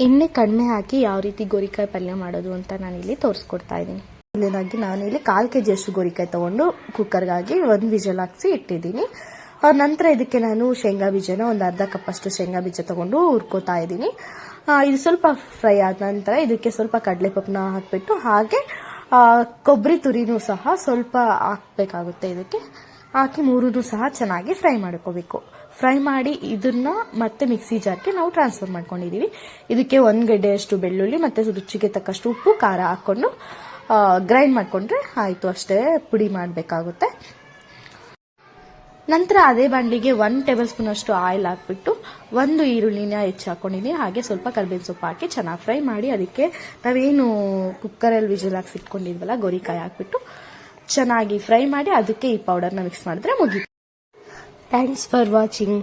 ಎಣ್ಣೆ ಕಡಿಮೆ ಹಾಕಿ ಯಾವ ರೀತಿ ಗೋರಿಕಾಯಿ ಪಲ್ಯ ಮಾಡೋದು ಅಂತ ನಾನಿಲ್ಲಿ ತೋರಿಸ್ಕೊಡ್ತಾ ಇದ್ದೀನಿ. ಇಲ್ಲಿನಾಗಿ ನಾನಿಲ್ಲಿ 1/4 kg ಅಷ್ಟು ಗೋರಿಕಾಯಿ ತಗೊಂಡು ಕುಕ್ಕರ್ಗಾಗಿ 1 ವಿಜಲ್ ಹಾಕ್ಸಿ ಇಟ್ಟಿದ್ದೀನಿ. ನಂತರ ಇದಕ್ಕೆ ನಾನು ಶೇಂಗಾ ಬೀಜನ ಒಂದು ಅರ್ಧ ಕಪ್ ಅಷ್ಟು ಶೇಂಗಾ ಬೀಜ ತಗೊಂಡು ಹುರ್ಕೋತಾ ಇದ್ದೀನಿ. ಇದು ಸ್ವಲ್ಪ ಫ್ರೈ ಆದ ನಂತರ ಇದಕ್ಕೆ ಸ್ವಲ್ಪ ಕಡಲೆಪಪ್ಪನ ಹಾಕ್ಬಿಟ್ಟು ಹಾಗೆ ಕೊಬ್ಬರಿ ತುರಿನೂ ಸಹ ಸ್ವಲ್ಪ ಹಾಕಬೇಕಾಗುತ್ತೆ. ಇದಕ್ಕೆ ಹಾಕಿ ಮೂರನ್ನು ಸಹ ಚೆನ್ನಾಗಿ ಫ್ರೈ ಮಾಡ್ಕೋಬೇಕು. ಫ್ರೈ ಮಾಡಿ ಇದನ್ನ ಮತ್ತೆ ಮಿಕ್ಸಿ ಜಾರ್ಗೆ ನಾವು ಟ್ರಾನ್ಸ್ಫರ್ ಮಾಡ್ಕೊಂಡಿದೀವಿ. ಇದಕ್ಕೆ 1 ಗೆಡ್ಡೆಯಷ್ಟು ಬೆಳ್ಳುಳ್ಳಿ ಮತ್ತೆ ರುಚಿಗೆ ತಕ್ಕಷ್ಟು ಉಪ್ಪು ಖಾರ ಹಾಕೊಂಡು ಗ್ರೈಂಡ್ ಮಾಡ್ಕೊಂಡ್ರೆ ಆಯ್ತು, ಅಷ್ಟೇ ಪುಡಿ ಮಾಡಬೇಕಾಗುತ್ತೆ. ನಂತರ ಅದೇ ಬಾಣಲಿಗೆ 1 ಟೇಬಲ್ ಸ್ಪೂನ್ ಅಷ್ಟು ಆಯಿಲ್ ಹಾಕ್ಬಿಟ್ಟು 1 ಈರುಳ್ಳಿನ ಹೆಚ್ಚು ಹಾಕೊಂಡಿದ್ದೀನಿ. ಹಾಗೆ ಸ್ವಲ್ಪ ಕರಿಬೇವಿನ ಸೊಪ್ಪು ಹಾಕಿ ಚೆನ್ನಾಗಿ ಫ್ರೈ ಮಾಡಿ ಅದಕ್ಕೆ ನಾವೇನು ಕುಕ್ಕರಲ್ಲಿ ವಿಜಿಲ್ ಹಾಕಿ ಇಟ್ಕೊಂಡಿದ್ವಲ್ಲ ಗೋರಿಕಾಯಿ ಹಾಕ್ಬಿಟ್ಟು ಚೆನ್ನಾಗಿ ಫ್ರೈ ಮಾಡಿ ಅದಕ್ಕೆ ಈ ಪೌಡರ್ನ ಮಿಕ್ಸ್ ಮಾಡಿದ್ರೆ ಮುಗೀತು. Thanks for watching.